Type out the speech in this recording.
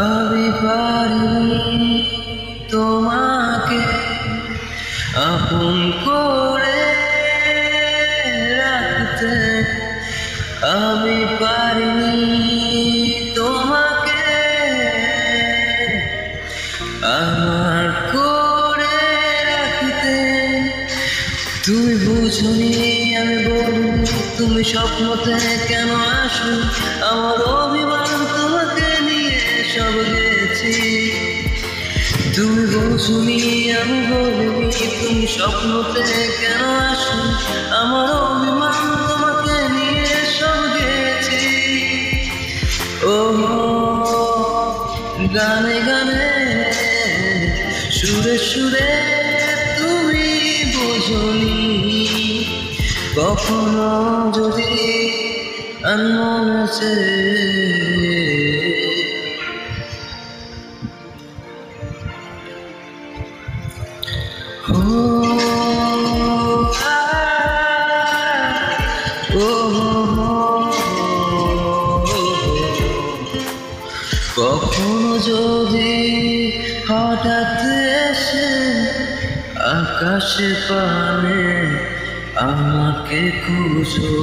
আমি পারিনি তোমাকে আপন করে রাখতে, আমি পারিনি তোমাকে আমার করে রাখতে। তুমি বুঝনি আমি বলিনি, তুমি স্বপ্নতে কেন আসো, আমার অভিমান তোমাকে নিয়ে সব গেছি। তুমি বুঝনি আমি বলিনি, তুমি স্বপ্নতে কেন আসো, আমার অভিমান তোমাকে নিয়ে সব গেছি। ও গানে গানে সুরে সুরে তুমি বোঝনি, কখনো যদি আনমনেছে কখনো যদি হঠাৎ এসে আকাশে পানে আমাকে খুঁজো।